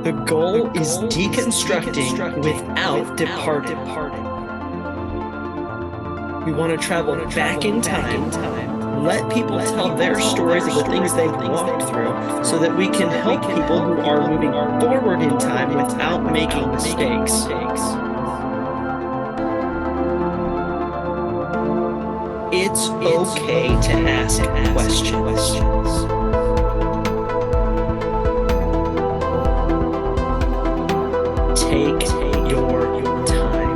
The goal is deconstructing without departing. We want to travel back in time, let people tell their stories of the things they've walked through so that we can help people who are moving forward in time without making mistakes. It's okay to ask questions. Take your time.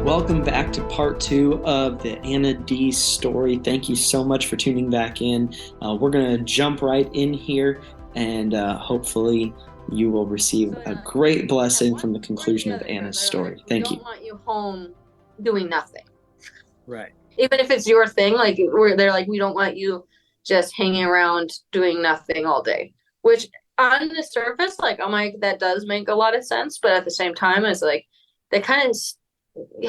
Welcome back to part 2 of the Anna D story. Thank you so much for tuning back in. We're going to jump right in here, and hopefully you will receive a great blessing from the conclusion of Anna's story. Thank you. We don't want you home doing nothing. Right. Even if it's your thing, like they're like, we don't want you just hanging around doing nothing all day. Which on the surface, like, I'm like, that does make a lot of sense, but at the same time, it's like that kind of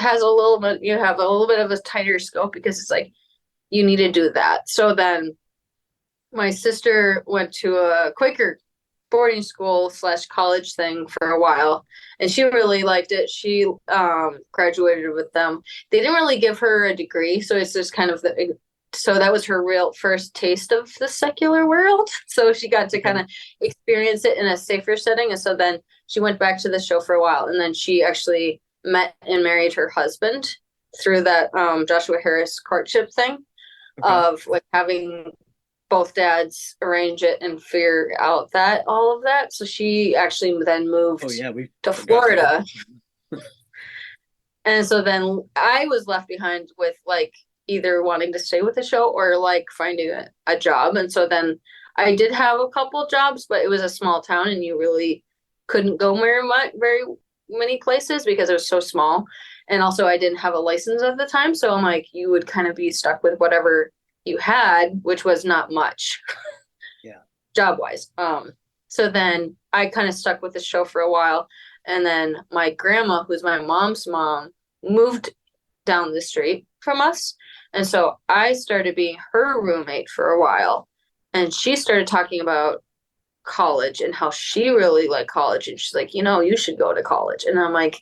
has a little bit. You have a little bit of a tighter scope because it's like you need to do that. So then, my sister went to a Quaker boarding school / college thing for a while, and she really liked it. She graduated with them. They didn't really give her a degree, so it's just kind of so that was her real first taste of the secular world. So she got to kind of experience it in a safer setting, and so then she went back to the show for a while, and then she actually met and married her husband through that Joshua Harris courtship thing of like having both dads arrange it and figure out that all of that. So she actually then moved to Florida. And so then I was left behind with like either wanting to stay with the show or like finding a job. And so then I did have a couple jobs, but it was a small town and you really couldn't go very many places because it was so small. And also I didn't have a license at the time. So I'm like, you would kind of be stuck with whatever you had, which was not much job wise. So then I kind of stuck with the show for a while, and then my grandma, who's my mom's mom, moved down the street from us, and so I started being her roommate for a while, and she started talking about college and how she really liked college, and she's like, you should go to college. And I'm like,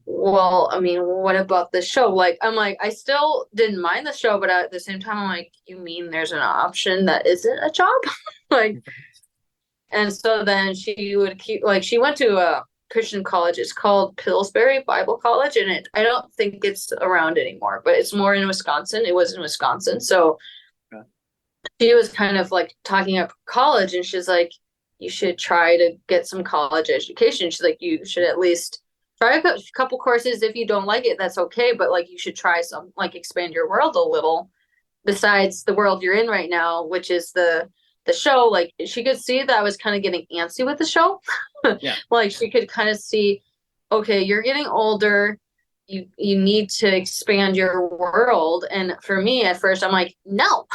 well, I mean, what about the show? Like, I'm like, I still didn't mind the show, but at the same time, I'm like, you mean there's an option that isn't a job? Like, and so then she would keep, like, she went to a Christian college. It's called Pillsbury Bible College, and I don't think it's around anymore, but it's more in Wisconsin. It was in Wisconsin. So she was kind of like talking up college, and she's like, you should try to get some college education. She's like, you should at least try a couple courses. If you don't like it, that's okay. But like, you should try some, like, expand your world a little besides the world you're in right now, which is the show. Like, she could see that I was kind of getting antsy with the show. Like, she could kind of see, okay, you're getting older. You need to expand your world. And for me at first, I'm like, no,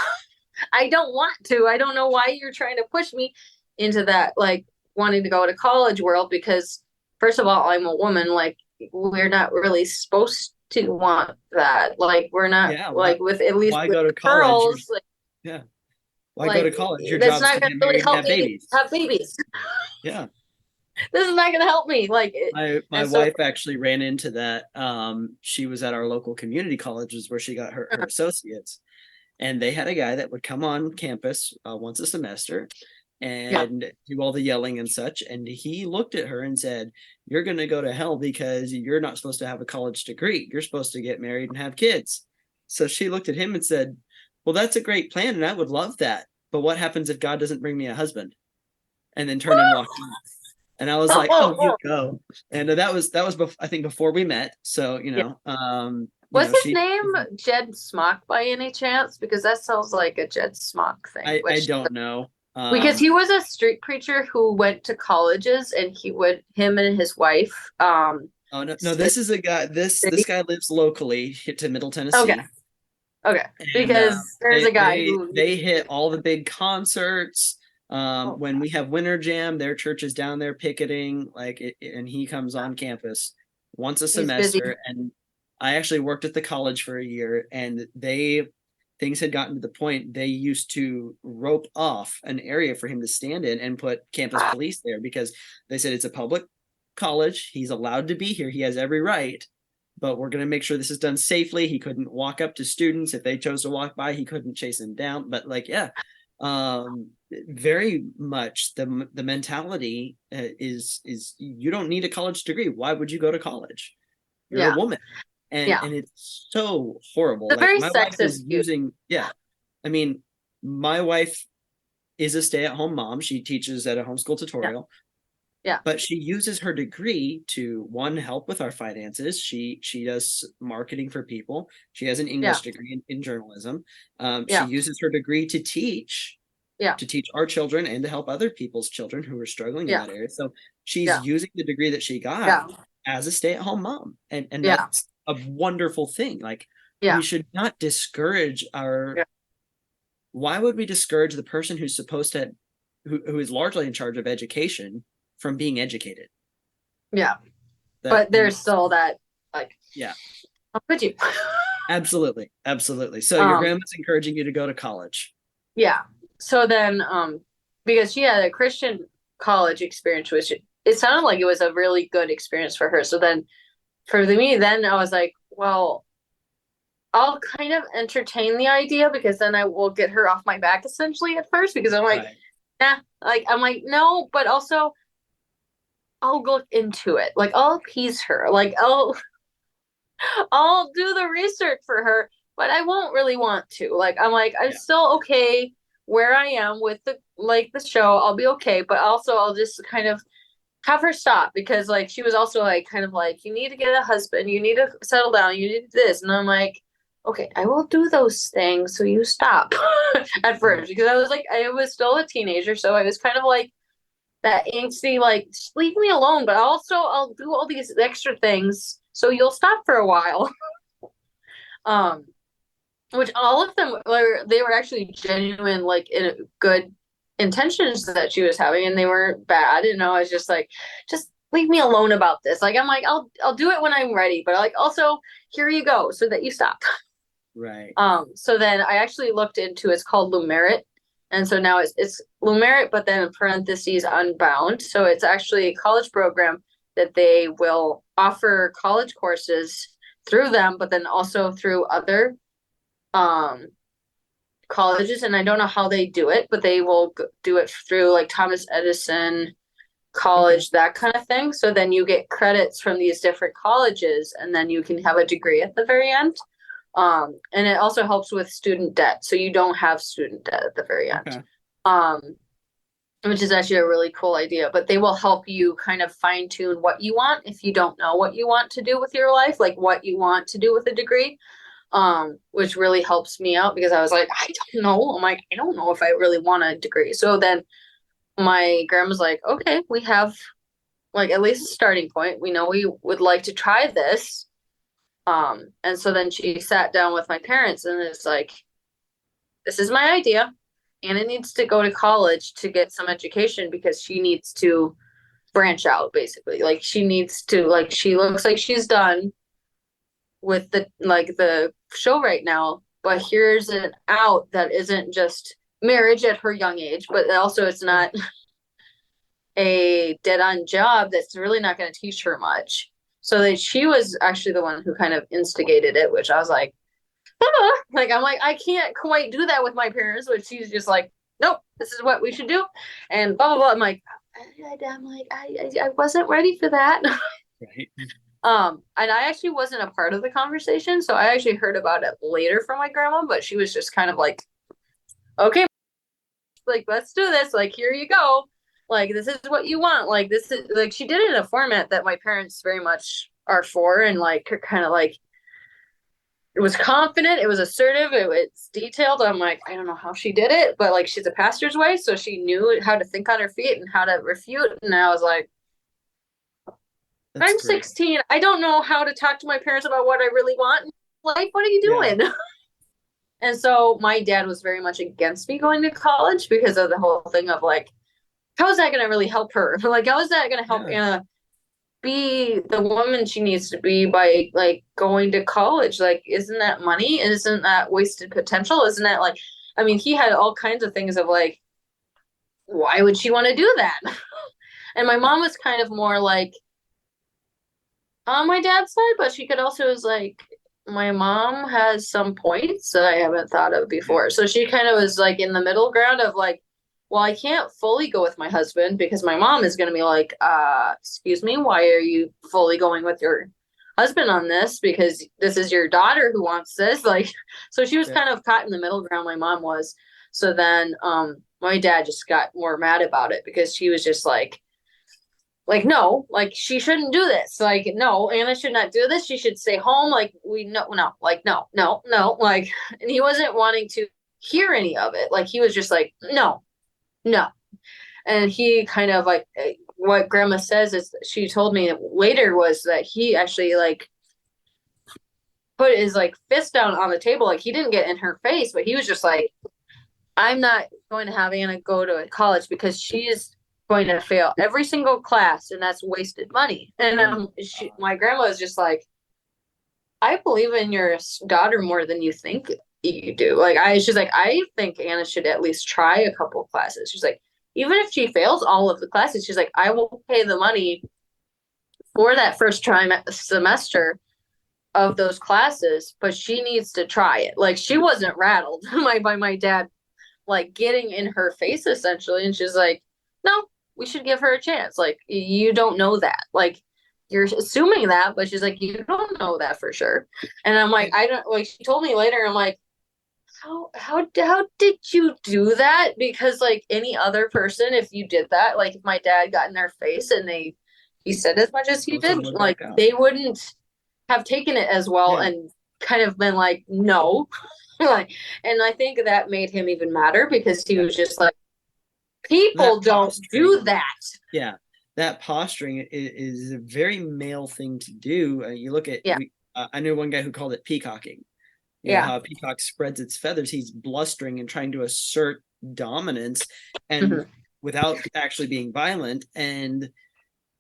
I don't want to. I don't know why you're trying to push me into that, like, wanting to go to college world, because first of all, I'm a woman. Like, we're not really supposed to want that. Like, we're not with at least why with go to girls. Like, why go to college? Your that's job's not going to really help me have babies. Yeah, this is not going to help me. Like, my wife actually ran into that. She was at our local community colleges where she got her associates, and they had a guy that would come on campus once a semester and do all the yelling and such. And he looked at her and said, you're going to go to hell because you're not supposed to have a college degree. You're supposed to get married and have kids. So she looked at him and said, well, that's a great plan, and I would love that. But what happens if God doesn't bring me a husband? And then turned and walked off. And I was like, oh, you go. And that was I think before we met. So, what's his name? Jed Smock by any chance? Because that sounds like a Jed Smock thing. I don't know. Because he was a street preacher who went to colleges, and him and his wife. Oh no, this is a guy. This guy lives locally to Middle Tennessee. Okay, because there's a guy they hit all the big concerts. When we have winter jam, their church is down there picketing, and he comes on campus once a He's busy. semester. And I actually worked at the college for a year, and things had gotten to the point they used to rope off an area for him to stand in and put campus police there, because they said it's a public college. He's allowed to be here. He has every right, but we're going to make sure this is done safely. He couldn't walk up to students. If they chose to walk by, he couldn't chase them down. But very much the mentality is you don't need a college degree. Why would you go to college? You're a woman. And it's so horrible. It's very my wife sexist is using, I mean, my wife is a stay-at-home mom. She teaches at a homeschool tutorial. But she uses her degree to, one, help with our finances. She does marketing for people. She has an English degree in journalism. She uses her degree to teach our children and to help other people's children who are struggling in that area. So she's using the degree that she got as a stay-at-home mom. And that's a wonderful thing. We should not discourage why would we discourage the person who's supposed to, who is largely in charge of education, from being educated? But there's still that, how could you? Absolutely. So your grandma's encouraging you to go to college. So then, because she had a Christian college experience, which it sounded like it was a really good experience for her. So then for me, then I was like, well, I'll kind of entertain the idea, because then I will get her off my back essentially at first, because I'm like, I'm like, no, but also I'll look into it. I'll appease her. I'll do the research for her, but I won't really want to. I'm still okay where I am with the show. I'll be okay, but also I'll just kind of have her stop, because she was also you need to get a husband, you need to settle down, you need this. And I'm like, okay, I will do those things, so you stop. At first, because I was still a teenager, so I was kind of that angsty, just leave me alone, but also I'll do all these extra things, so you'll stop for a while. Which all of them they were actually genuine, in good intentions that she was having, and they weren't bad. And I was just just leave me alone about this. I'm like, I'll do it when I'm ready, but also here you go, so that you stop. Right. So then I actually looked into, it's called Lumerit. And so now it's Lumerit, but then in parentheses Unbound. So it's actually a college program that they will offer college courses through them, but then also through other colleges. And I don't know how they do it, but they will do it through Thomas Edison College, that kind of thing. So then you get credits from these different colleges, and then you can have a degree at the very end. And it also helps with student debt, so you don't have student debt at the very end. Which is actually a really cool idea. But they will help you kind of fine tune what you want if you don't know what you want to do with your life, what you want to do with a degree. Which really helps me out, because I was like, I don't know. I'm like, I don't know if I really want a degree. So then my grandma's like, okay, we have at least a starting point. We know we would like to try this. And so then she sat down with my parents, and it's like, this is my idea. Anna needs to go to college to get some education, because she needs to branch out, basically. She needs to, she looks like she's done with the show right now, but here's an out that isn't just marriage at her young age, but also it's not a dead-on job that's really not going to teach her much. So that she was actually the one who kind of instigated it, which I was like, I'm like, I can't quite do that with my parents, but she's just like, nope, this is what we should do, and blah blah blah. I'm like, I wasn't ready for that. Right. And I actually wasn't a part of the conversation, so I actually heard about it later from my grandma, but she was just kind of like, okay, let's do this. Here you go. This is what you want. This is she did it in a format that my parents very much are for, and kind of it was confident, it was assertive, it's detailed. I'm like, I don't know how she did it, but she's a pastor's wife, so she knew how to think on her feet and how to refute. And I was like, I'm 16. I don't know how to talk to my parents about what I really want in life. What are you doing? And so my dad was very much against me going to college because of the whole thing of like, how is that going to really help her? Like, how is that going to help Yeah. Anna be the woman she needs to be by like going to college? Like, isn't that money? Isn't that wasted potential? Isn't that like, I mean, he had all kinds of things of like, why would she want to do that? And my mom was kind of more like on my dad's side, but she could also was like, my mom has some points that I haven't thought of Yeah. before. So she kind of was like in the middle ground of like, well, I can't fully go with my husband because my mom is going to be like, excuse me, why are you fully going with your husband on this? Because this is your daughter who wants this. Like, so she was Yeah. kind of caught in the middle ground, my mom was. So then my dad just got more mad about it because she was just like no, like she shouldn't do this, like no, Anna should not do this, she should stay home, like we no, like no, like, and he wasn't wanting to hear any of it, like he was just like no. And he kind of like what grandma says is she told me later was that he actually like put his like fist down on the table, like he didn't get in her face, but he was just like, I'm not going to have Anna go to college because she's going to fail every single class and that's wasted money. And Oh my my grandma was just like, I believe in your daughter more than you think you do. She's like, I think Anna should at least try a couple classes. She's like, even if she fails all of the classes, she's like, I will pay the money for that first semester of those classes, but she needs to try it. Like she wasn't rattled by my dad like getting in her face essentially, and she's like, no, we should give her a chance, like you don't know that, like you're assuming that, but she's like, you don't know that for sure. And I'm like, God. I don't, like she told me later, I'm like, how did you do that? Because like any other person, if you did that, like if my dad got in their face and he said as much as he Both of them did, would like back out. they wouldn't have taken it as well Yeah. and kind of been like no. Like, and I think that made him even madder because he Yeah. was just like, That people don't do posturing. that. Yeah. That posturing is a very male thing to do. You look at Yeah, I knew one guy who called it peacocking. You know yeah, how a peacock spreads its feathers, he's blustering and trying to assert dominance and mhm, without actually being violent. And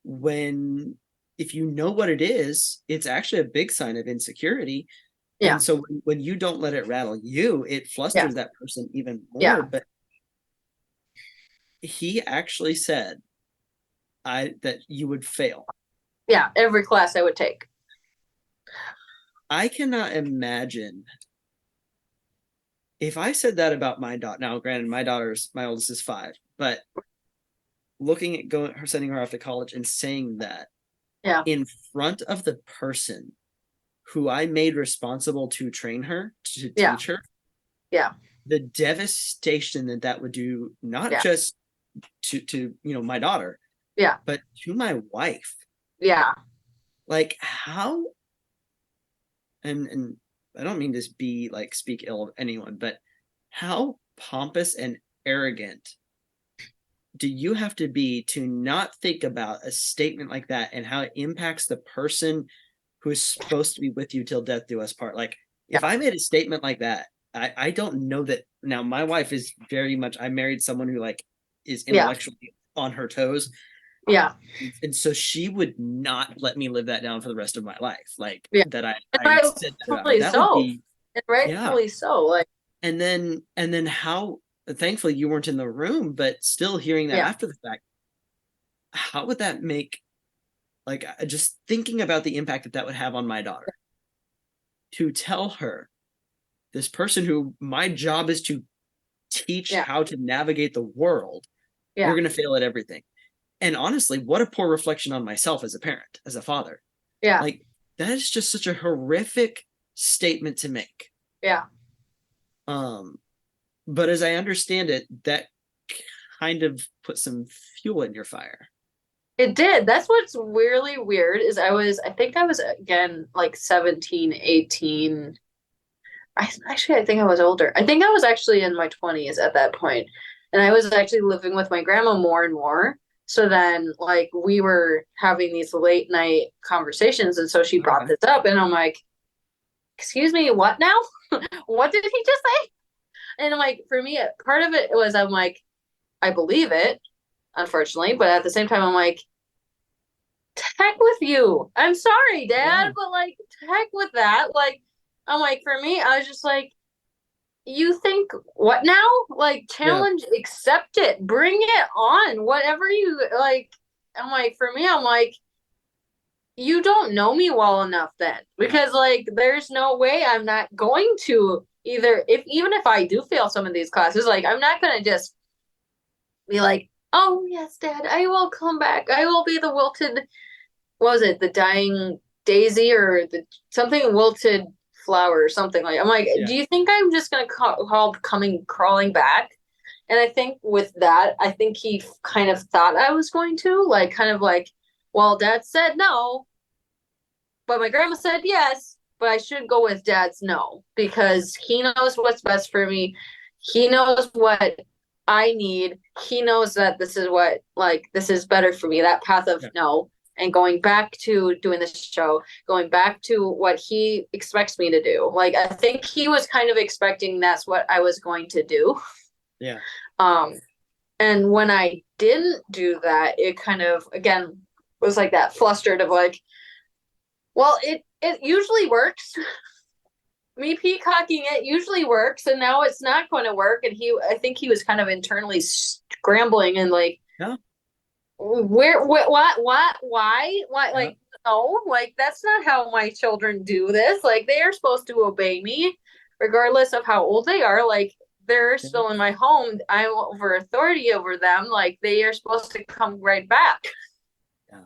when if you know what it is, it's actually a big sign of insecurity. yeah, And so when you don't let it rattle you, it yeah, flusters that person even more. yeah, But he actually said I that you would fail. yeah. Every class I would take. I cannot imagine if I said that about my daughter. Now, granted, my oldest is 5, but looking at going her sending her off to college and saying that Yeah, in front of the person who I made responsible to train her, to yeah, teach her, yeah, the devastation that that would do, not yeah, just to my daughter, yeah, but to my wife. yeah, Like how and I don't mean to be like speak ill of anyone, but how pompous and arrogant do you have to be to not think about a statement like that and how it impacts the person who is supposed to be with you till death do us part? Like if yeah, I made a statement like that, I don't know that. Now my wife is very much, I married someone who like is yeah, intellectually on her toes, yeah, and so she would not let me live that down for the rest of my life, like yeah. that And I said that about her. rightfully That would so. be, And yeah. rightfully so. Like, And then how, thankfully you weren't in the room, but still hearing that yeah, after the fact, how would that make, like just thinking about the impact that that would have on my daughter, to tell her, this person who my job is to teach yeah, how to navigate the world, you're yeah, going to fail at everything. And honestly, what a poor reflection on myself as a parent, as a father. yeah, Like that is just such a horrific statement to make. yeah. um but as I understand it, that kind of put some fuel in your fire. It did. That's what's really weird is I think I was again like 17, 18. I think I was older. I think I was actually in my 20s at that point. And I was actually living with my grandma more and more. So then like we were having these late night conversations and so she brought Okay. this up and I'm like, excuse me, what now? What did he just say? And I'm like, for me, part of it was I'm like, I believe it, unfortunately, but at the same time, I'm like, heck with you. I'm sorry, Yeah. Dad, but like, heck with that. Like, I'm like, for me, I was just like, you think what now? Like, Yeah. challenge, accept it, bring it on, whatever you like. I'm like, for me, I'm like, you don't know me well enough then, Yeah. because like, there's no way I'm not going to either, if even if I do fail some of these classes, like, I'm not gonna just be like, oh yes, Dad, I will come back. I will be the wilted, what was it, the dying daisy or the something wilted flower or something like. I'm like, Yeah. do you think I'm just gonna call coming crawling back? And I think with that, I think he kind of thought I was going to, like, kind of like, well, Dad said no, but my grandma said yes, but I should go with Dad's no because he knows what's best for me. He knows what I need. He knows that this is what, like, this is better for me, that path of Yeah. no. And going back to doing this show, going back to what he expects me to do. Like, I think he was kind of expecting that's what I was going to do. Yeah. Um, and when I didn't do that, it kind of, again, was like that flustered of like, well, it usually works. Me peacocking it usually works, and now it's not going to work. And I think he was kind of internally scrambling and like, Yeah. where, what, why, Yeah. like, no, like that's not how my children do this. Like they are supposed to obey me, regardless of how old they are. Like they're Yeah. still in my home. I'm over authority over them. Like they are supposed to come right back. Yeah.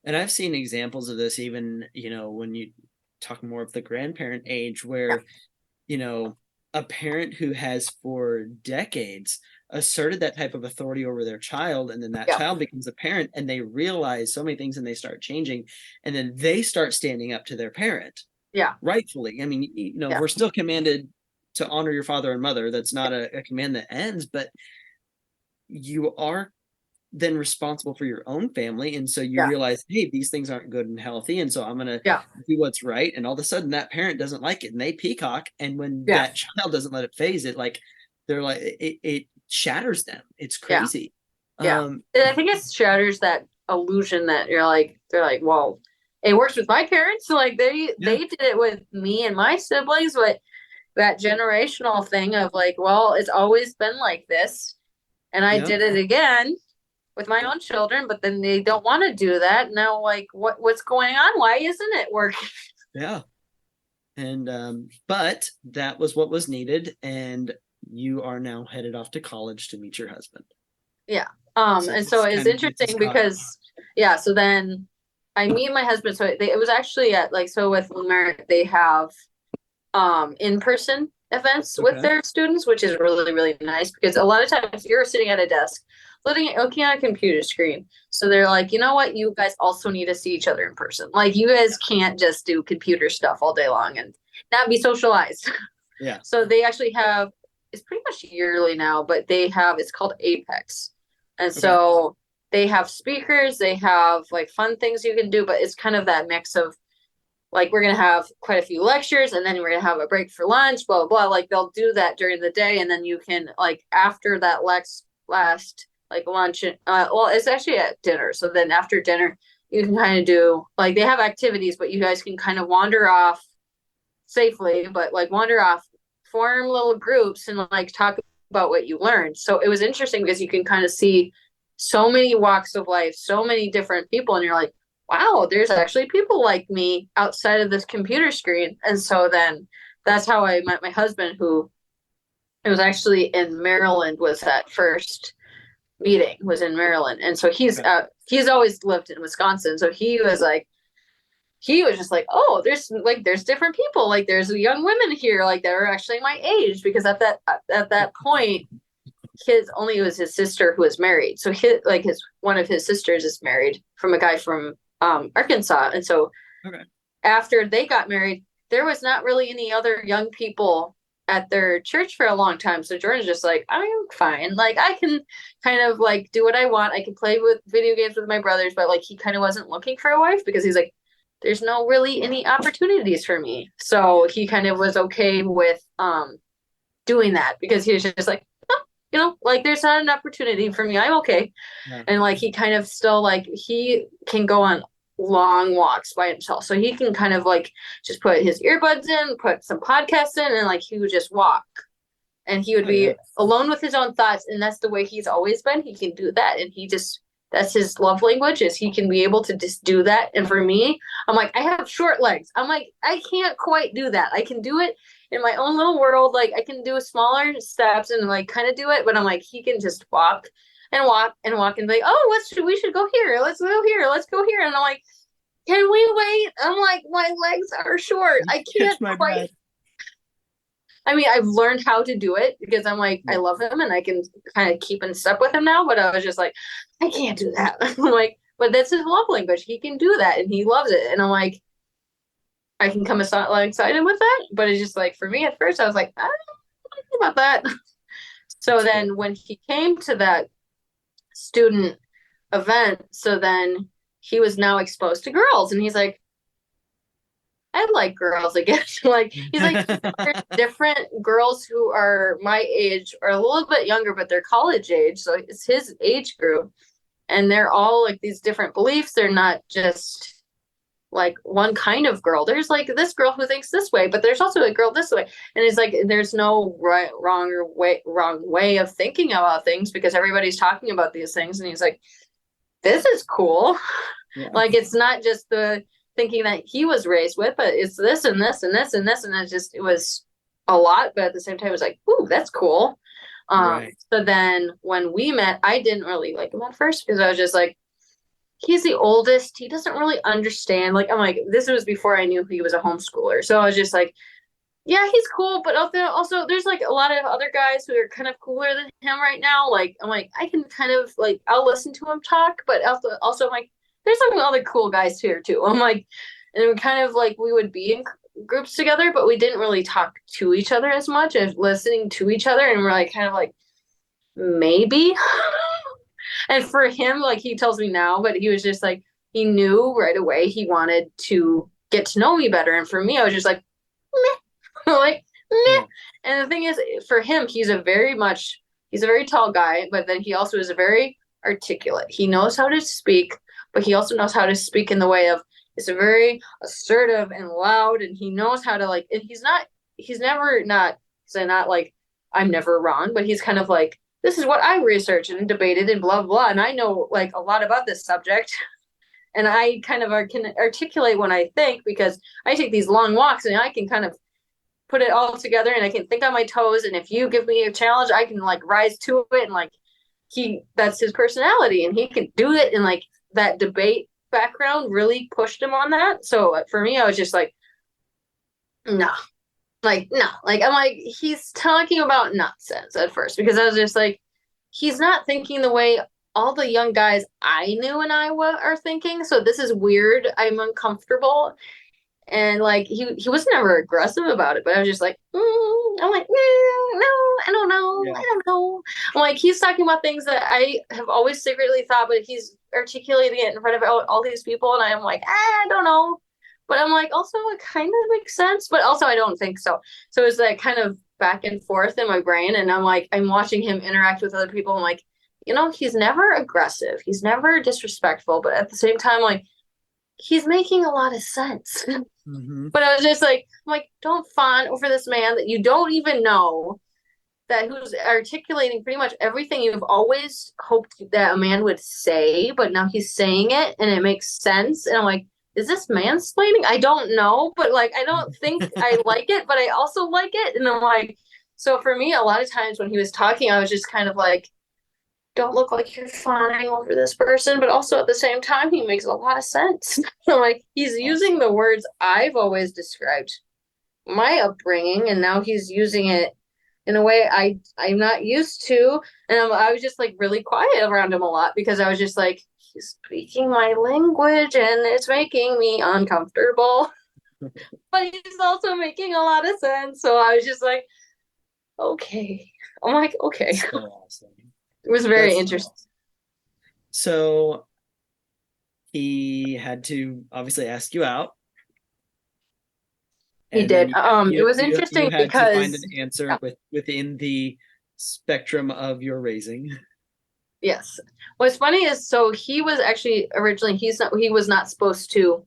And I've seen examples of this even, when you talk more of the grandparent age Yeah. where, a parent who has for decades asserted that type of authority over their child, and then that Yeah. child becomes a parent and they realize so many things and they start changing, and then they start standing up to their parent. Yeah. Rightfully. I mean, Yeah. we're still commanded to honor your father and mother. That's not a command that ends, but you are then responsible for your own family. And so you Yeah. realize, hey, these things aren't good and healthy. And so I'm going to Yeah. do what's right. And all of a sudden that parent doesn't like it and they peacock. And when Yeah. that child doesn't let it phase it, like they're like, it shatters them. It's Yeah. crazy. Yeah. And I think it shatters that illusion that you're like, they're like, well, it works with my parents. Like Yeah. they did it with me and my siblings, but that generational thing of like, well, it's always been like this. And I Yeah. did it again with my own children, but then they don't want to do that. Now, like, what's going on? Why isn't it working? Yeah. And but that was what was needed. And you are now headed off to college to meet your husband. Yeah. So And so this it's kind of gets us interesting caught up. because, yeah, so then I meet my husband. So it was actually at like, so with Merit, they have in-person events with Okay. their students, which is really, really nice because a lot of times you're sitting at a desk looking at a computer screen. So they're like, you know what, you guys also need to see each other in person. Like you guys can't just do computer stuff all day long and not be socialized. Yeah. So they actually have, it's pretty much yearly now, but they have, it's called Apex. And so they have speakers, they have like fun things you can do, but it's kind of that mix of like we're gonna have quite a few lectures and then we're gonna have a break for lunch, blah blah blah. Like they'll do that during the day, and then you can like after that last like lunch. Well, it's actually at dinner. So then after dinner, you can kind of do like they have activities, but you guys can kind of wander off safely, but like wander off, form little groups, and like talk about what you learned. So it was interesting because you can kind of see so many walks of life, so many different people, and you're like, wow, there's actually people like me outside of this computer screen. And so then that's how I met my husband, who it was actually in Maryland, was that first meeting was in Maryland. And so he's always lived in Wisconsin. So he was just like, oh, there's different people. Like there's young women here, like that are actually my age, because at that point, it was his sister who was married. So his one of his sisters is married from a guy from Arkansas. And so after they got married, there was not really any other young people at their church for a long time. So Jordan's just like, I'm fine. Like I can kind of like do what I want. I can play with video games with my brothers, but like he kind of wasn't looking for a wife because he's like, there's no really any opportunities for me. So he kind of was okay with doing that because he was just like, oh, like there's not an opportunity for me. I'm okay. Yeah. And like he kind of still like he can go on long walks by himself. So he can kind of like just put his earbuds in, put some podcasts in, and like he would just walk. And he would Oh, yeah. be alone with his own thoughts, and that's the way he's always been. He can do that, and that's his love language, is he can be able to just do that. And for me, I'm like, I have short legs. I'm like, I can't quite do that. I can do it in my own little world. Like I can do smaller steps and like kind of do it, but I'm like, he can just walk and walk and walk and be like, oh, we should go here. Let's go here. Let's go here. And I'm like, can we wait? I'm like, my legs are short. I can't Catch my quite. breath. I mean, I've learned how to do it because I'm like, I Yeah. love him and I can kind of keep in step with him now. But I was just like, I can't do that. I'm like, but that's his love language. He can do that and he loves it. And I'm like, I can come excited with that. But it's just like, for me at first, I was like, I don't know about that. So That's then cool. when he came to that student event, so then he was now exposed to girls and he's like, I like girls again. Like he's like, there's different girls who are my age or a little bit younger, but they're college age. So it's his age group. And they're all like these different beliefs. They're not just like one kind of girl. There's like this girl who thinks this way, but there's also a girl this way. And it's like there's no wrong way of thinking about things because everybody's talking about these things. And he's like, this is cool. Yeah. Like it's not just the thinking that he was raised with, but it's this and this and this and this, and it was a lot, but at the same time it was like, ooh, that's cool. Right. So then when we met, I didn't really like him at first because I was just like, he's the oldest, he doesn't really understand. Like I'm like, this was before I knew he was a homeschooler, so I was just like, yeah, he's cool, but also there's like a lot of other guys who are kind of cooler than him right now. Like I'm like, I can kind of like, I'll listen to him talk, but also I'm like, there's some other cool guys here too. I'm like, and we kind of like we would be in groups together, but we didn't really talk to each other as much as listening to each other, and we're like kind of like maybe. And for him, like he tells me now, but he was just like he knew right away he wanted to get to know me better, and for me, I was just like, meh. Like meh. Yeah. And the thing is, for him, he's a very tall guy, but then he also is very articulate. He knows how to speak, but he also knows how to speak in the way of it's very assertive and loud, and he knows how to like. And he's not like I'm never wrong, but he's kind of like this is what I researched and debated and blah blah, and I know like a lot about this subject. And I kind of can articulate when I think because I take these long walks and I can kind of put it all together and I can think on my toes. And if you give me a challenge, I can like rise to it. And like that's his personality and he can do it. And like that debate background really pushed him on that. So for me, I was just like, no, no, like I'm like, he's talking about nonsense at first because I was just like, he's not thinking the way all the young guys I knew in Iowa are thinking. So this is weird. I'm uncomfortable. And like he was never aggressive about it, but I was just like, I'm like, no, I don't know, Yeah. I don't know. I'm like, he's talking about things that I have always secretly thought, but he's articulating it in front of all these people, and I'm like, I don't know. But I'm like, also it kind of makes sense, but also I don't think so. So it's like kind of back and forth in my brain, and I'm like, I'm watching him interact with other people. I'm like, he's never aggressive, he's never disrespectful, but at the same time, like he's making a lot of sense. Mm-hmm. But I was just like, I'm like, don't fawn over this man that you don't even know, that who's articulating pretty much everything you've always hoped that a man would say, but now he's saying it and it makes sense. And I'm like, is this mansplaining? I don't know, but like, I don't think I like it, but I also like it. And I'm like, so for me, a lot of times when he was talking, I was just kind of like, don't look like you're fawning over this person, but also at the same time, he makes a lot of sense. Like he's using the words I've always described my upbringing, and now he's using it in a way I'm not used to. And I was just like really quiet around him a lot because I was just like, he's speaking my language and it's making me uncomfortable. But he's also making a lot of sense. So I was just like, okay. I'm like, okay. So awesome. It was very That's interesting. so he had to obviously ask you out. He And then did. It was you interesting had to find an because answer within the spectrum of your raising. yes. What's funny is so he was actually originally he was not supposed to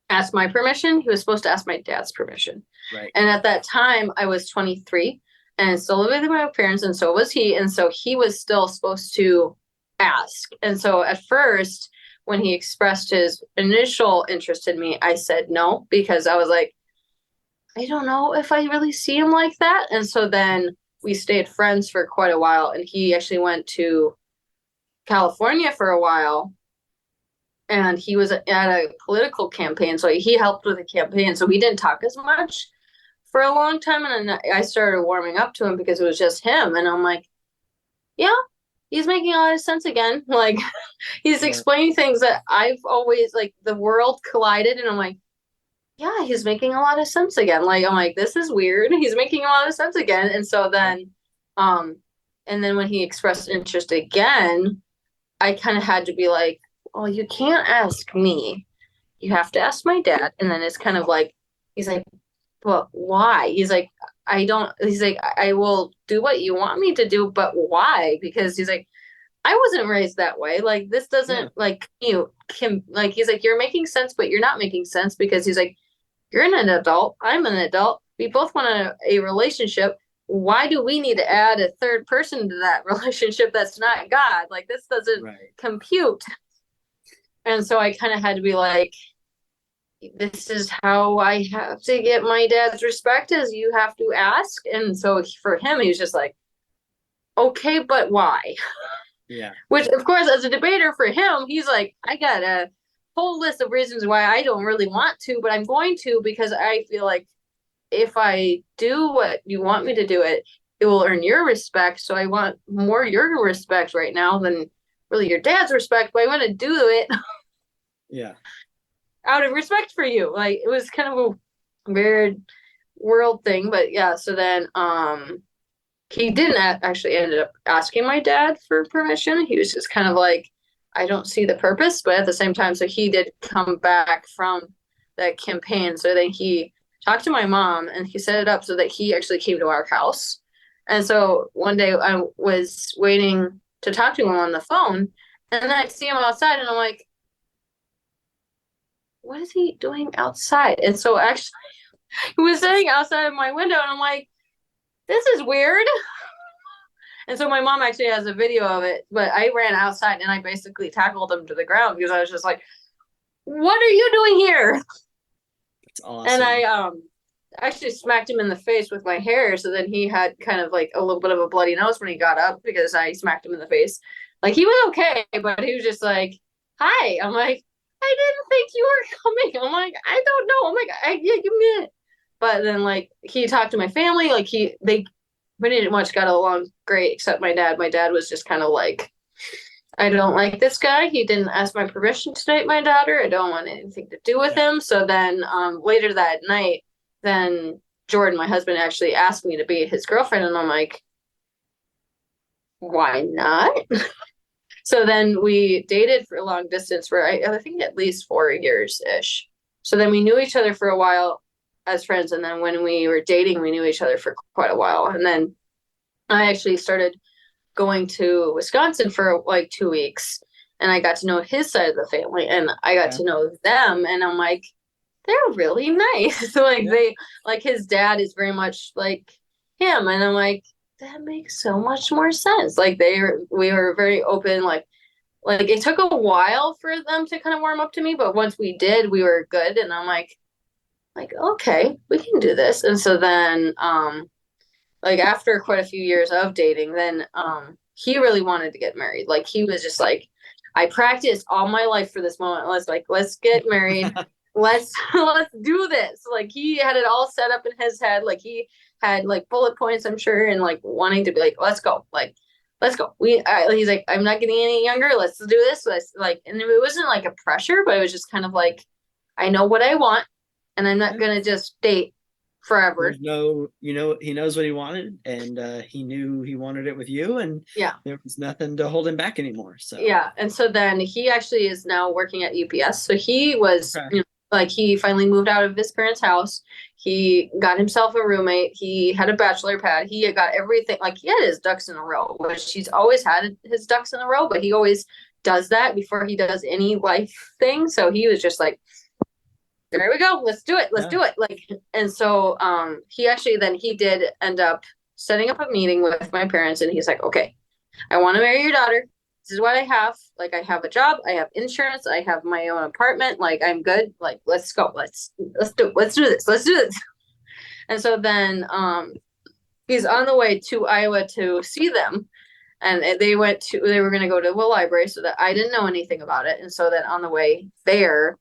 ask my permission. He was supposed to ask my dad's permission. Right. And at that time I was 23 and still living with my parents, and so was he. And so he was still supposed to ask. And so at first, when he expressed his initial interest in me, I said no, because I was like, I don't know if I really see him like that. And so then we stayed friends for quite a while, and he actually went to California for a while, and he was at a political campaign, so he helped with the campaign, so we didn't talk as much for a long time. And then I started warming up to him because it was just him, and I'm like, yeah, he's making a lot of sense again. Like, he's explaining things that I've always, like, the world collided, and I'm like, yeah, he's making a lot of sense again. Like, I'm like, this is weird. He's making a lot of sense again. And so then, and then when he expressed interest again, I kind of had to be like, oh, you can't ask me. You have to ask my dad. And then it's kind of like, he's like, but why? He's like, he's like, I will do what you want me to do, but why? Because he's like, I wasn't raised that way. Like, this doesn't, like, you can, like, he's like, you're making sense, but you're not making sense, because he's like, you're an adult. I'm an adult. We both want a relationship. Why do we need to add a third person to that relationship that's not God? Like, this doesn't compute. And so I kind of had to be like, this is how I have to get my dad's respect, is you have to ask. And so for him, he was just like, okay, but why? Yeah. Which, of course, as a debater for him, he's like, I got a whole list of reasons why I don't really want to, but I'm going to, because I feel like if I do what you want me to do, it will earn your respect. So I want more your respect right now than really your dad's respect, but I want to do it Yeah. out of respect for you. Like, it was kind of a weird world thing, but yeah. So then, he didn't actually ended up asking my dad for permission. He was just kind of like, I don't see the purpose, but at the same time, so he did come back from that campaign. So then he talked to my mom, and he set it up so that he actually came to our house. And so one day I was waiting to talk to him on the phone, and then I see him outside, and I'm like, what is he doing outside? And so actually he was sitting outside of my window, and I'm like, this is weird. And so my mom actually has a video of it, but I ran outside and I basically tackled him to the ground, because I was just like, what are you doing here? That's awesome. And I actually smacked him in the face with my hair, so then he had kind of like a little bit of a bloody nose when he got up, because I smacked him in the face. Like, he was okay, but he was just like, hi. I'm like, I didn't think you were coming. I'm like, I don't know. I'm like, yeah, give me it. But then, like, he talked to my family, like, they pretty much got along great, except my dad. My dad was just kind of like, I don't like this guy. He didn't ask my permission to date my daughter. I don't want anything to do with him. So then later that night, then Jordan, my husband, actually asked me to be his girlfriend. And I'm like, why not? So then we dated for a long distance for, I think, at least 4 years-ish. So then we knew each other for a while as friends. And then when we were dating, we knew each other for quite a while. And then I actually started going to Wisconsin for like 2 weeks, and I got to know his side of the family, and I got to know them. And I'm like, they're really nice. So like they, like, his dad is very much like him. And I'm like, that makes so much more sense. Like, we were very open, like it took a while for them to kind of warm up to me, but once we did, we were good. And I'm like, okay, we can do this. And so then like, after quite a few years of dating, then he really wanted to get married. Like, he was just like, I practiced all my life for this moment. Let's get married. Let's do this. Like, he had it all set up in his head. Like, he had like bullet points, I'm sure, and like wanting to be like, let's go. Like, let's go. He's like, I'm not getting any younger. Let's do this. Let's, like, and it wasn't like a pressure, but it was just kind of like, I know what I want, and I'm not gonna just date forever. There's no, he knows what he wanted, and he knew he wanted it with you, and Yeah. there was nothing to hold him back anymore. So Yeah. And so then he actually is now working at UPS. So he was, okay. like he finally moved out of his parents' house. He got himself a roommate. He had a bachelor pad. He had got everything, like he had his ducks in a row, which he's always had his ducks in a row, but he always does that before he does any life thing. So he was just like, there we go, let's do it, let's Yeah. do it. Like, and so he actually then he did end up setting up a meeting with my parents, and he's like, okay, I want to marry your daughter. This is what I have. Like, I have a job, I have insurance, I have my own apartment, like I'm good. Like, let's go. Let's do this. Let's do this. And so then he's on the way to Iowa to see them. And they were gonna go to the library, so that I didn't know anything about it. And so then on the way there,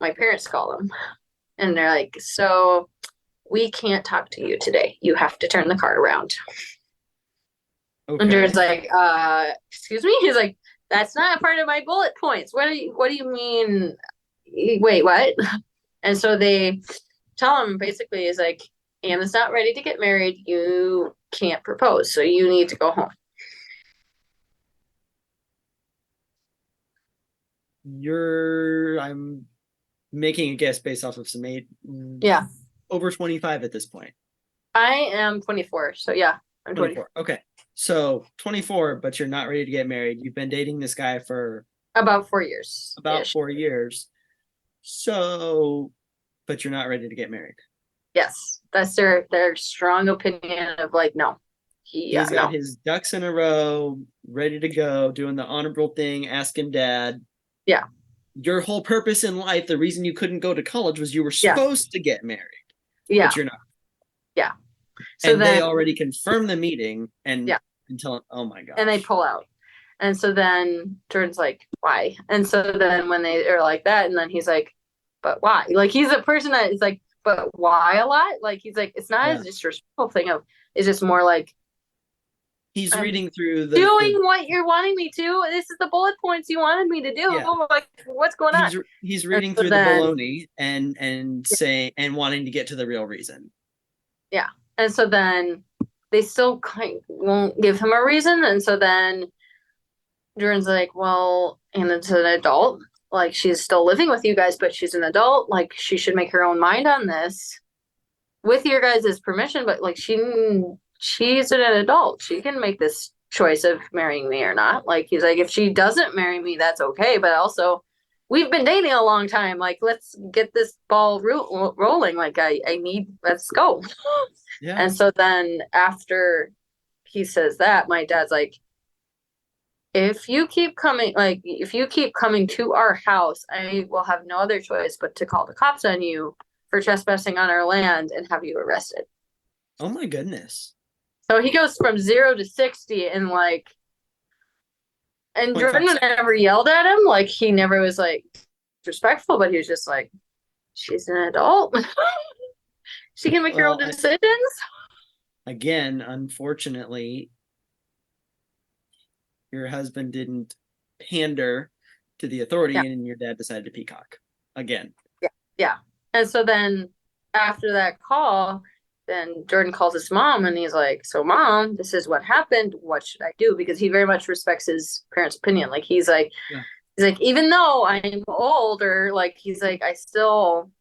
my parents call them and they're like, so we can't talk to you today. You have to turn the car around. Okay. And Jared's like, excuse me? He's like, that's not a part of my bullet points. What do you mean? Wait, what? And so they tell him basically is like, Anna's not ready to get married. You can't propose. So you need to go home. I'm making a guess based off of some age. Yeah. Over 25 at this point. I am 24. So yeah, I'm 24. Okay. So 24, but you're not ready to get married. You've been dating this guy for about 4 years. about 4 years. So, but you're not ready to get married. Yes. That's their strong opinion of like, no. He's got his ducks in a row, ready to go, doing the honorable thing, asking dad. Yeah. Your whole purpose in life, the reason you couldn't go to college was you were supposed to get married. Yeah. But you're not. Yeah. So and then they already confirmed the meeting and yeah. Until oh my god. And they pull out. And so then Jordan's like, why? And so then when they are like that, and then he's like, but why? Like he's a person that is like, but why a lot? Like he's like, it's not a disrespectful thing of it's just more like he's reading through doing what you're wanting me to. This is the bullet points you wanted me to do. Yeah. Like, what's going on? He's reading through the baloney and saying and wanting to get to the real reason. Yeah. And so then they still won't give him a reason. And so then Jordan's like, well, Anna's an adult. Like, she's still living with you guys, but she's an adult. Like, she should make her own mind on this with your guys' permission. But, like, she's an adult. She can make this choice of marrying me or not. Like, he's like, if she doesn't marry me, that's okay. But also, we've been dating a long time. Like, let's get this ball rolling. Like, let's go. Yeah. And so then after he says that, my dad's like, if you keep coming to our house, I will have no other choice but to call the cops on you for trespassing on our land and have you arrested. Oh my goodness. So he goes from 0 to 60 in like, and Jordan never yelled at him. Like he never was like disrespectful, but he was just like, she's an adult. She can make her own decisions. Again, unfortunately, your husband didn't pander to the authority and your dad decided to peacock again. Yeah. And so then after that call, then Jordan calls his mom and he's like, so mom, this is what happened. What should I do? Because he very much respects his parents' opinion. Like he's like, even though I'm older, like he's like, I still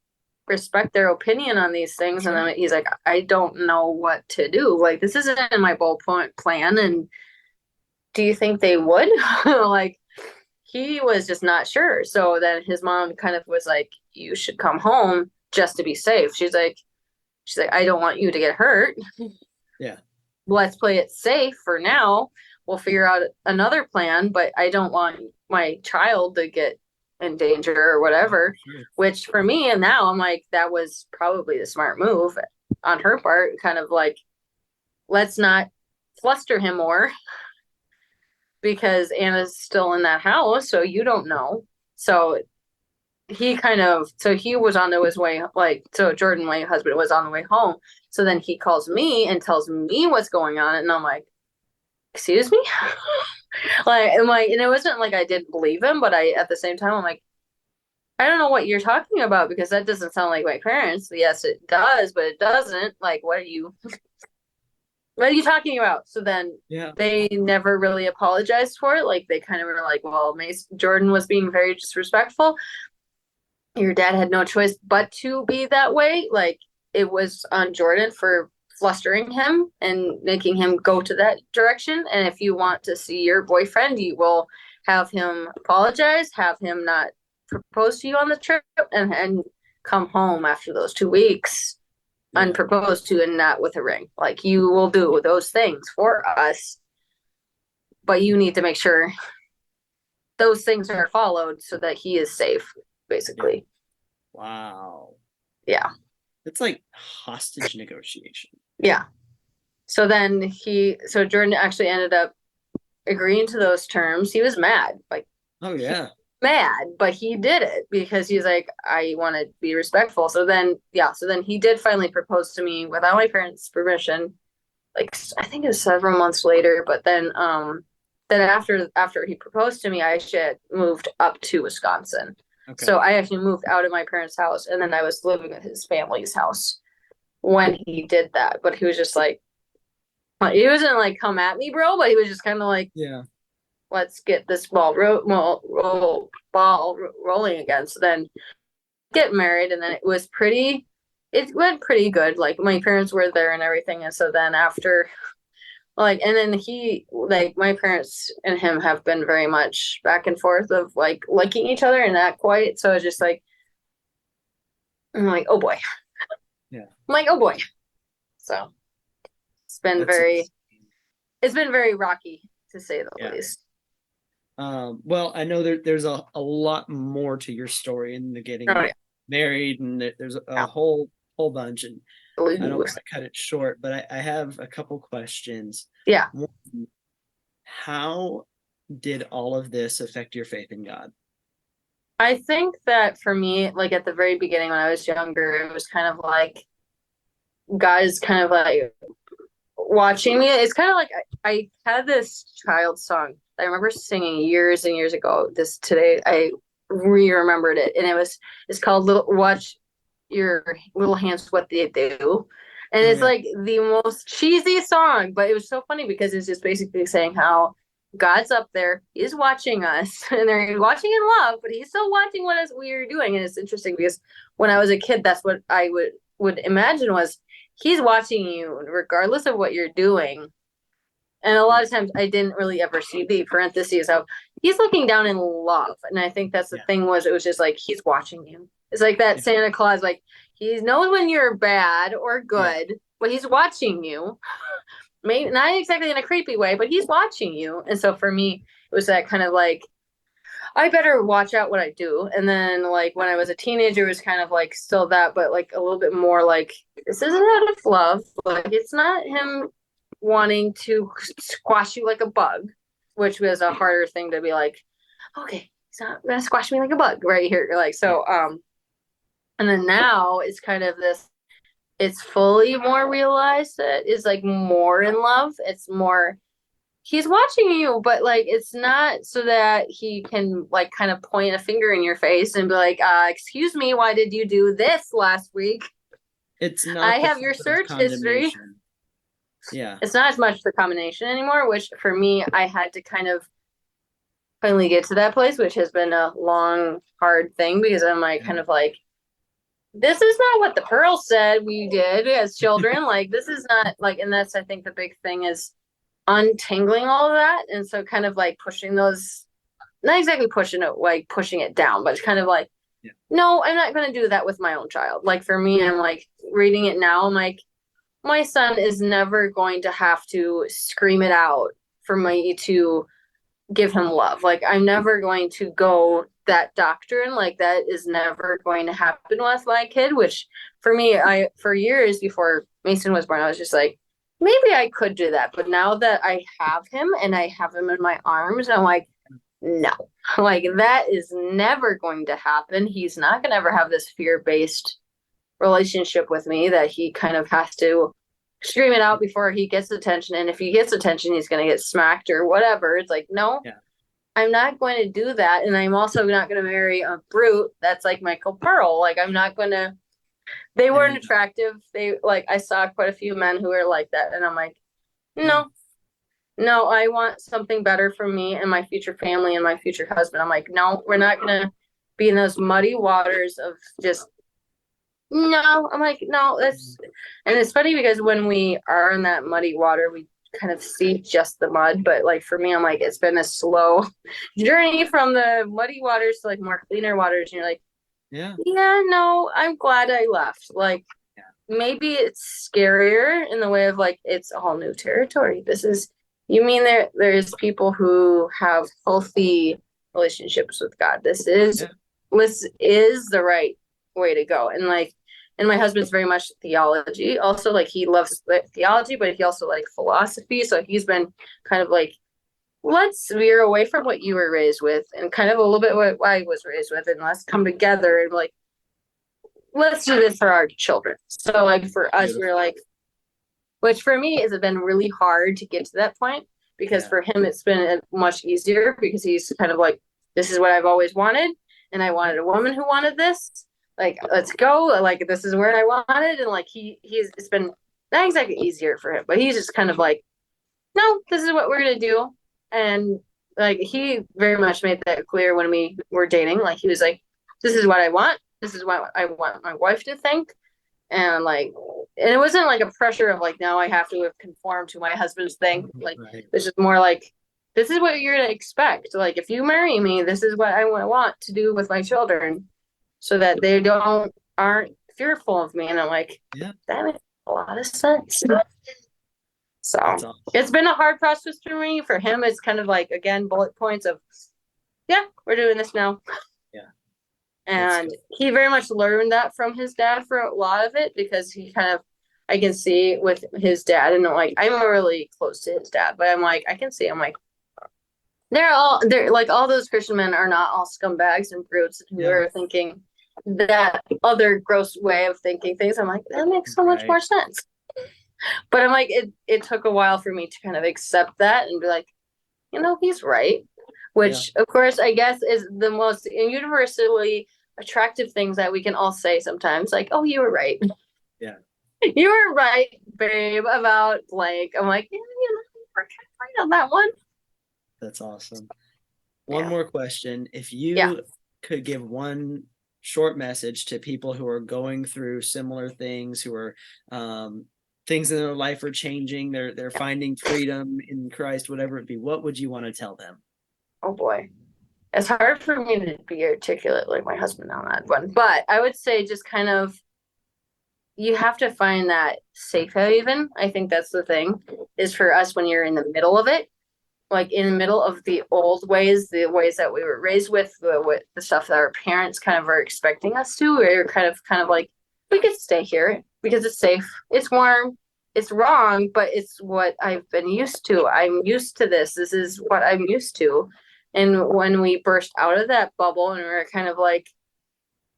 respect their opinion on these things. And then he's like, I don't know what to do. Like this isn't in my bullet plan. And do you think they would? Like he was just not sure. So then his mom kind of was like, you should come home just to be safe. She's like, I don't want you to get hurt. Yeah. Let's play it safe for now. We'll figure out another plan, but I don't want my child to get in danger or whatever. Sure. Which for me, and now I'm like, that was probably the smart move on her part. Kind of like, let's not fluster him more because Anna's still in that house, so you don't know. So he was on his way, like, so Jordan, my husband, was on the way home. So then he calls me and tells me what's going on. And I'm like, excuse me? and it wasn't like I didn't believe him, but at the same time, I'm like, I don't know what you're talking about because that doesn't sound like my parents. Yes, it does, but it doesn't. Like, what are you talking about? So then Yeah. they never really apologized for it. Like, they kind of were like, well, Jordan was being very disrespectful. Your dad had no choice but to be that way. Like, it was on Jordan for flustering him and making him go to that direction. And if you want to see your boyfriend, you will have him apologize, have him not propose to you on the trip, and come home after those 2 weeks Yeah. unproposed to and not with a ring. Like, you will do those things for us, but you need to make sure those things are followed so that he is safe, basically. Wow. Yeah. It's like hostage negotiation. Yeah. So then so Jordan actually ended up agreeing to those terms. He was mad, like, Oh yeah. mad, but he did it because he's like, I want to be respectful. So then, yeah, so then he did finally propose to me without my parents' permission. Like, I think it was several months later, but then after he proposed to me, I actually had moved up to Wisconsin. Okay. So I actually moved out of my parents' house, and then I was living at his family's house when he did that. But he was just like, he wasn't like, come at me, bro, but he was just kind of like, Yeah. let's get this ball rolling again. So then get married, and then it went pretty good. Like, my parents were there and everything. And so then after, like, and then like, my parents and him have been very much back and forth of like liking each other and not quite. So it's just like, I'm like, oh boy. Yeah. I'm like, oh boy. So it's been very rocky, to say the least. Well, I know there's a lot more to your story in the getting married, and there's a whole bunch, and I don't want to cut it short, but I have a couple questions. Yeah. One, how did all of this affect your faith in God? I think that for me, like, at the very beginning when I was younger, it was kind of like God is kind of like watching me. It's kind of like I had this child song I remember singing years and years ago. Today I re-remembered it, and it's called Watch Your Little Hands What They Do. And it's like the most cheesy song, but it was so funny because it's just basically saying how God's up there, he's watching us, and they're watching in love, but he's still watching what we are doing. And it's interesting because when I was a kid, that's what I would imagine was he's watching you regardless of what you're doing. And a lot of times I didn't really ever see the parentheses of he's looking down in love. And I think that's the thing was it was just like he's watching you. It's like that Santa Claus, like he knows when you're bad or good, but he's watching you. Maybe not exactly in a creepy way, but he's watching you. And so for me, it was that kind of like, I better watch out what I do. And then like when I was a teenager, it was kind of like still that, but like a little bit more like this isn't out of love. Like it's not him wanting to squash you like a bug, which was a harder thing to be like, okay, he's not gonna squash me like a bug right here. Like so, and then now it's kind of this. It's fully more realized that is like more in love. It's more he's watching you, but like it's not so that he can like kind of point a finger in your face and be like, excuse me, why did you do this last week? It's not I have your search history. Yeah. It's not as much the combination anymore, which for me, I had to kind of finally get to that place, which has been a long, hard thing because I'm like kind of like, this is not what the Pearl said we did as children. Like this is not like, and that's I think the big thing is untangling all of that. And so kind of like pushing those, not exactly pushing it, like pushing it down, but it's kind of like, no, I'm not going to do that with my own child. Like for me, I'm like reading it now. I'm like, my son is never going to have to scream it out for me to give him love. Like I'm never going to go that doctrine. Like that is never going to happen with my kid, which for me, for years before Mason was born, I was just like, maybe I could do that. But now that I have him and I have him in my arms, I'm like, no, like that is never going to happen. He's not going to ever have this fear-based relationship with me that he kind of has to scream it out before he gets attention. And if he gets attention, he's going to get smacked or whatever. It's like, no, I'm not going to do that. And I'm also not going to marry a brute that's like Michael Pearl. Like, I'm not going to, they weren't And attractive. They, like, I saw quite a few men who were like that. And I'm like, yeah, no, no, I want something better for me and my future family and my future husband. I'm like, no, we're not going to be in those muddy waters of just, no. I'm like, no, that's, and it's funny because when we are in that muddy water, we kind of see just the mud. But like for me, I'm like, it's been a slow journey from the muddy waters to like more cleaner waters. And you're like, yeah, yeah, no, I'm glad I left. Like, yeah, maybe it's scarier in the way of like it's all new territory. This is, you mean there's people who have healthy relationships with God. yeah, This is the right way to go. And like, and my husband's very much theology. Also, like he loves theology, but he also like philosophy. So he's been kind of like, let's veer away from what you were raised with and kind of a little bit what I was raised with, and let's come together and like, let's do this for our children. So like for us, beautiful. we're like, which for me has been really hard to get to that point, because Yeah, for him it's been much easier because he's kind of like, this is what I've always wanted, and I wanted a woman who wanted this. Like, let's go. Like, this is where I wanted, and like he's it's been not exactly easier for him, but he's just kind of like, no, this is what we're gonna do. And like he very much made that clear when we were dating. Like he was like, this is what I want. This is what I want my wife to think. And like, and it wasn't like a pressure of like, now I have to conform to my husband's thing. Like, right. it's just more like, this is what you're gonna expect. Like, if you marry me, this is what I want to do with my children, so that they aren't fearful of me. And I'm like, Yeah, that makes a lot of sense. that's So it's awesome. been a hard process for me. For him, it's kind of like, again, bullet points of, yeah, we're doing this now. Yeah, that's And good. he very much learned that from his dad for a lot of it, because he kind of, I can see with his dad, and like, I'm really close to his dad, but I'm like, I can see, I'm like, they're like, all those Christian men are not all scumbags and brutes who Yeah, are thinking that other gross way of thinking things. I'm like, that makes so much more right. sense. But I'm like, it took a while for me to kind of accept that and be like, he's right. Yeah, Which, of course, I guess is the most universally attractive things that we can all say sometimes. Like, oh, you were right. yeah, You were right, babe, about blank. I'm like, yeah, we're kind of right on that one. that's awesome. One Yeah. more question. If Yeah. you could give one short message to people who are going through similar things, who are things in their life are changing, they're Yeah. finding freedom in Christ, whatever it be, what would you want to tell them? Oh, boy. It's hard for me to be articulate like my husband on that one. But I would say just kind of, you have to find that safe haven. I think that's the thing, is for us when you're in the middle of it, like in the middle of the old ways, the ways that we were raised with, the stuff that our parents kind of are expecting us to. We're kind of like, we could stay here because it's safe, it's warm, it's wrong, but it's what I've been used to. I'm used to this. This is what I'm used to. And when we burst out of that bubble and we're kind of like,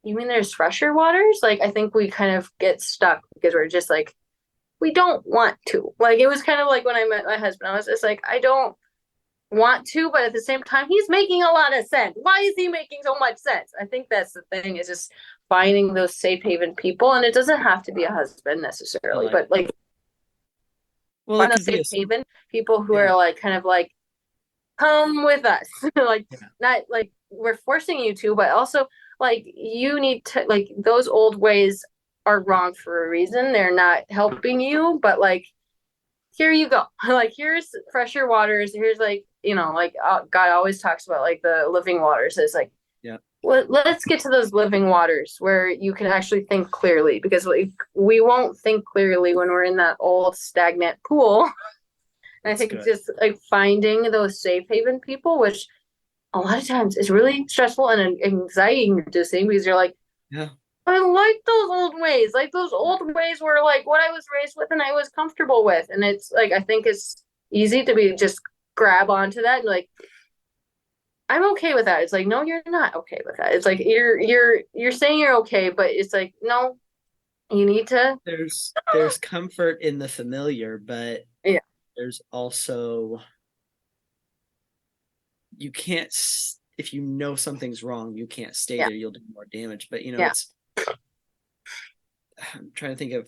you mean there's fresher waters? Like, I think we kind of get stuck because we're just like, we don't want to. Like, it was kind of like when I met my husband, I was just like, I don't want to, but at the same time, he's making a lot of sense. Why is he making so much sense? I think that's the thing, is just finding those safe haven people. And it doesn't have to be a husband I necessarily, like but like, well, it find could those be safe a haven people who yeah, are like, kind of like, come with us. Like, yeah, not like we're forcing you to, but also like, you need to, like, those old ways are wrong for a reason. They're not helping you, but like, here you go. Like, here's fresher waters. Here's like, like, God always talks about like the living waters. It's like, yeah, let's get to those living waters where you can actually think clearly, because like, we won't think clearly when we're in that old stagnant pool. And I that's think it's good. just like finding those safe haven people, which a lot of times is really stressful and anxiety inducing, because you're like, Yeah, I like those old ways. Like, those old ways were like what I was raised with and I was comfortable with. And it's like, I think it's easy to be just grab onto that and like, I'm okay with that. It's like, no, you're not okay with that. It's like, you're saying you're okay, but it's like, no, you need to. there's comfort in the familiar, but Yeah. there's also you can't, if you know something's wrong, you can't stay Yeah. there. You'll do more damage. But, Yeah. I'm trying to think of,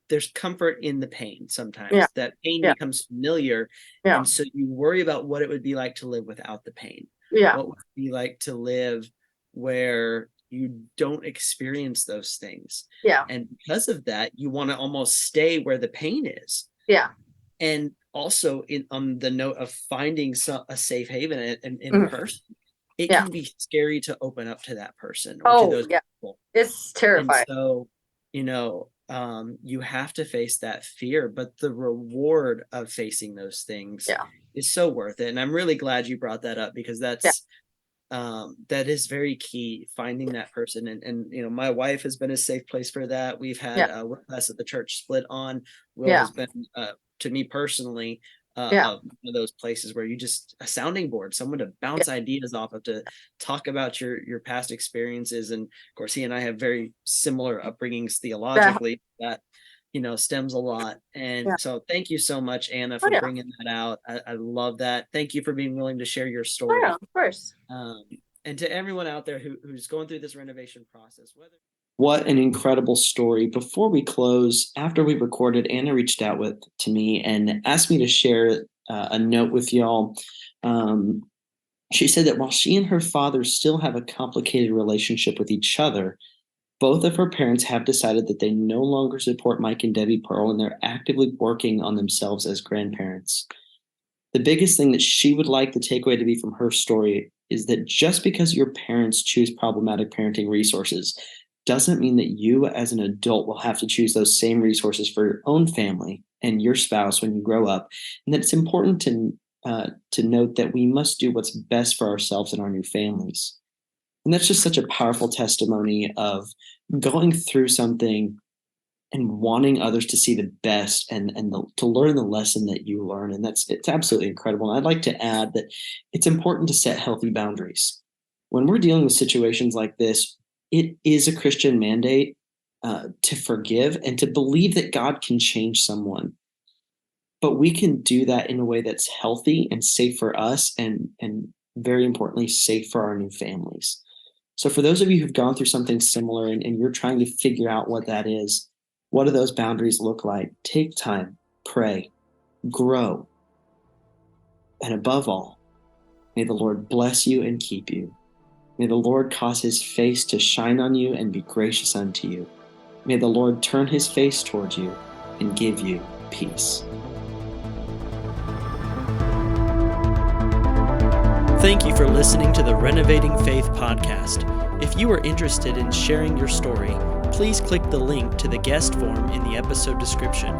there's comfort in the pain sometimes. Yeah. That pain Yeah. becomes familiar. Yeah. And so you worry about what it would be like to live without the pain. Yeah. What would it be like to live where you don't experience those things? Yeah. And because of that, you want to almost stay where the pain is. Yeah. And also on the note of finding a safe haven in person, it can be scary to open up to that person or to those people. It's terrifying. And so, you have to face that fear, but the reward of facing those things is so worth it. And I'm really glad you brought that up, because that is very key, finding that person. And my wife has been a safe place for that. We've had work class at the church split on. Will has been, to me personally, one of those places where you just a sounding board, someone to bounce ideas off of, to talk about your past experiences. And of course, he and I have very similar upbringings theologically that stems a lot. And so thank you so much, Anna, for bringing that out. I love that. Thank you for being willing to share your story. Of course. And to everyone out there who's going through this renovation process, what an incredible story. Before we close, after we recorded, Anna reached out to me and asked me to share a note with y'all. She said that while she and her father still have a complicated relationship with each other, both of her parents have decided that they no longer support Mike and Debbie Pearl, and they're actively working on themselves as grandparents. The biggest thing that she would like the takeaway to be from her story is that just because your parents choose problematic parenting resources doesn't mean that you as an adult will have to choose those same resources for your own family and your spouse when you grow up. And that it's important to note that we must do what's best for ourselves and our new families. And that's just such a powerful testimony of going through something and wanting others to see the best and to learn the lesson that you learn. And it's absolutely incredible. And I'd like to add that it's important to set healthy boundaries. When we're dealing with situations like this, it is a Christian mandate to forgive and to believe that God can change someone. But we can do that in a way that's healthy and safe for us, and very importantly, safe for our new families. So for those of you who've gone through something similar and you're trying to figure out what that is, what do those boundaries look like? Take time, pray, grow. And above all, may the Lord bless you and keep you. May the Lord cause his face to shine on you and be gracious unto you. May the Lord turn his face towards you and give you peace. Thank you for listening to the Renovating Faith podcast. If you are interested in sharing your story, please click the link to the guest form in the episode description.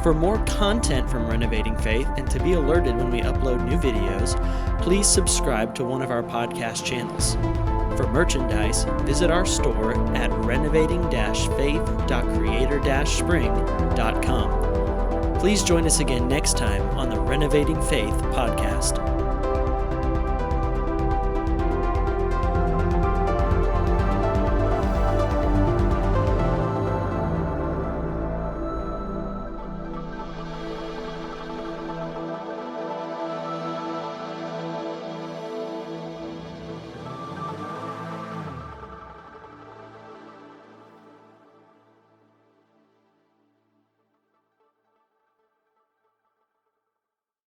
For more content from Renovating Faith and to be alerted when we upload new videos, please subscribe to one of our podcast channels. For merchandise, visit our store at renovating-faith.creator-spring.com. Please join us again next time on the Renovating Faith podcast.